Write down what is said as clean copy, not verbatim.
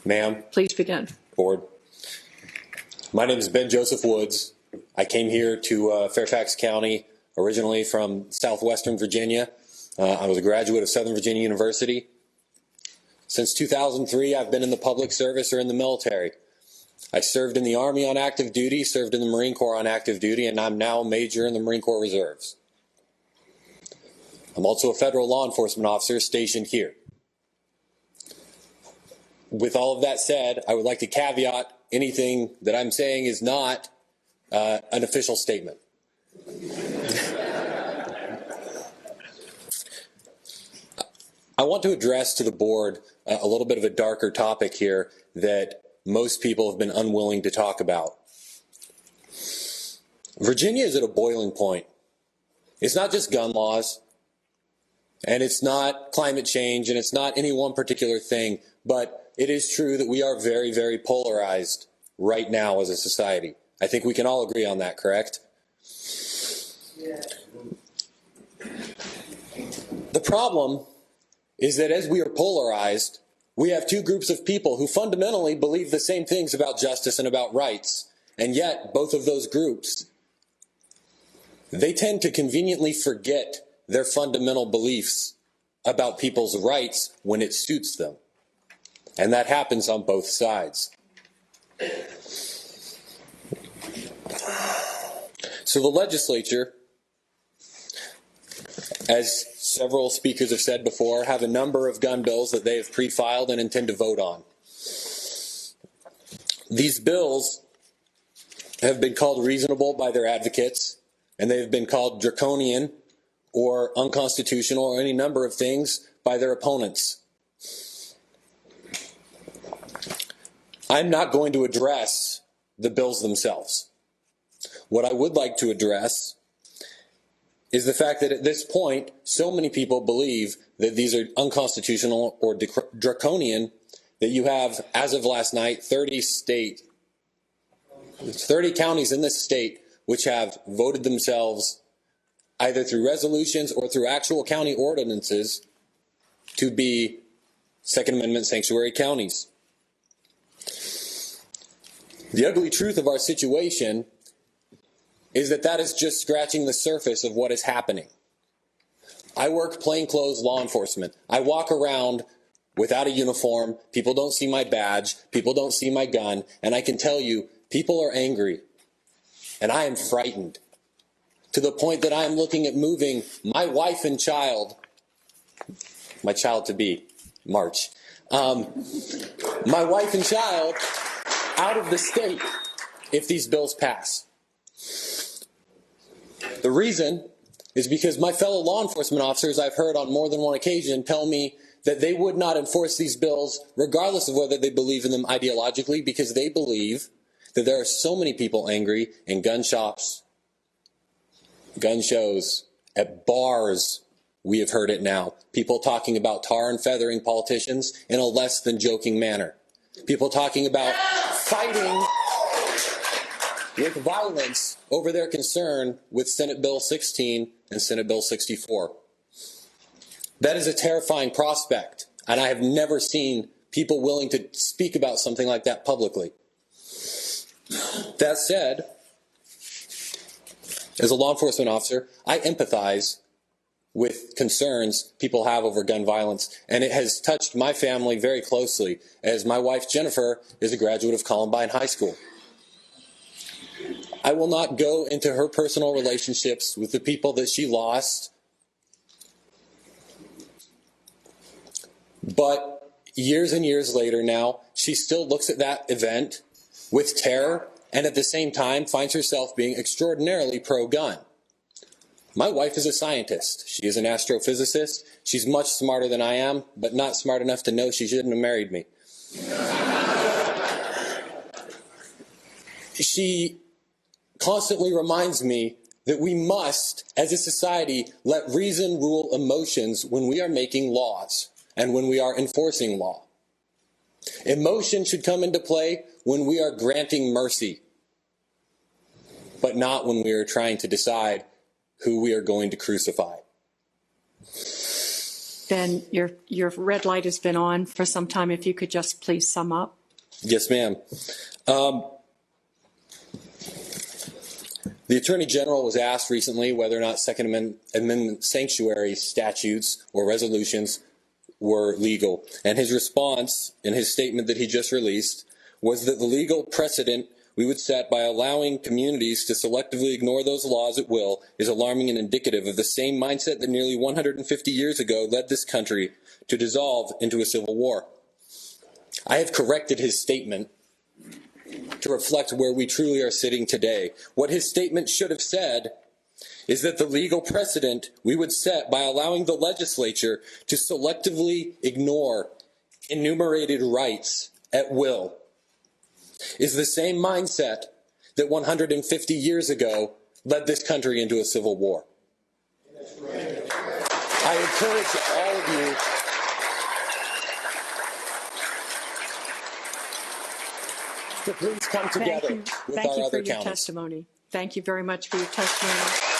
Ma'am, Please begin. board. My name is Ben Joseph Woods. I came here to Fairfax County originally from southwestern Virginia. I was a graduate of Southern Virginia University. Since 2003, I've been in the public service or in the military. I served in the Army on active duty, served in the Marine Corps on active duty, and I'm now a major in the Marine Corps Reserves. I'm also a federal law enforcement officer stationed here. With all of that said, I would like to caveat anything that I'm saying is not an official statement. I want to address to the board a little bit of a darker topic here that most people have been unwilling to talk about. Virginia is at a boiling point. It's not just gun laws, and it's not climate change, and it's not any one particular thing, but it is true that we are very, very polarized right now as a society. I think we can all agree on that, correct? Yeah. The problem is that as we are polarized, we have two groups of people who fundamentally believe the same things about justice and about rights, and yet both of those groups, they tend to conveniently forget their fundamental beliefs about people's rights when it suits them. And that happens on both sides. So the legislature, as several speakers have said before, have a number of gun bills that they have pre-filed and intend to vote on. These bills have been called reasonable by their advocates, and they have been called draconian or unconstitutional or any number of things by their opponents. I'm not going to address the bills themselves. What I would like to address is the fact that at this point, so many people believe that these are unconstitutional or draconian that you have, as of last night, 30 counties in this state which have voted themselves either through resolutions or through actual county ordinances to be Second Amendment sanctuary counties. The ugly truth of our situation is that that is just scratching the surface of what is happening. I work plainclothes law enforcement. I walk around without a uniform. People don't see my badge. People don't see my gun. And I can tell you, people are angry. And I am frightened to the point that I am looking at moving my wife and child, my child to be, March, my wife and child out of the state if these bills pass. The reason is because my fellow law enforcement officers, I've heard on more than one occasion, tell me that they would not enforce these bills regardless of whether they believe in them ideologically, because they believe that there are so many people angry in gun shops, gun shows, at bars. We have heard it now. People talking about tar and feathering politicians in a less than joking manner. People talking about fighting with violence over their concern with Senate Bill 16 and Senate Bill 64. That is a terrifying prospect, and I have never seen people willing to speak about something like that publicly. That said, as a law enforcement officer, I empathize with concerns people have over gun violence, and it has touched my family very closely, as my wife Jennifer is a graduate of Columbine High School. I will not go into her personal relationships with the people that she lost, but years and years later now, she still looks at that event with terror and at the same time finds herself being extraordinarily pro-gun. My wife is a scientist. She is an astrophysicist. She's much smarter than I am, but not smart enough to know she shouldn't have married me. She constantly reminds me that we must, as a society, let reason rule emotions when we are making laws and when we are enforcing law. Emotion should come into play when we are granting mercy, but not when we are trying to decide who we are going to crucify. then your red light has been on for some time. If you could just please sum up. Yes, ma'am. The Attorney General was asked recently whether or not Second Amendment sanctuary statutes or resolutions were legal. And his response in his statement that he just released was that the legal precedent we would set by allowing communities to selectively ignore those laws at will is alarming and indicative of the same mindset that nearly 150 years ago led this country to dissolve into a civil war. I have corrected his statement to reflect where we truly are sitting today. What his statement should have said is that the legal precedent we would set by allowing the legislature to selectively ignore enumerated rights at will is the same mindset that 150 years ago led this country into a civil war. I encourage all of you to please come together with our other counties. Thank you for your testimony. Thank you very much for your testimony.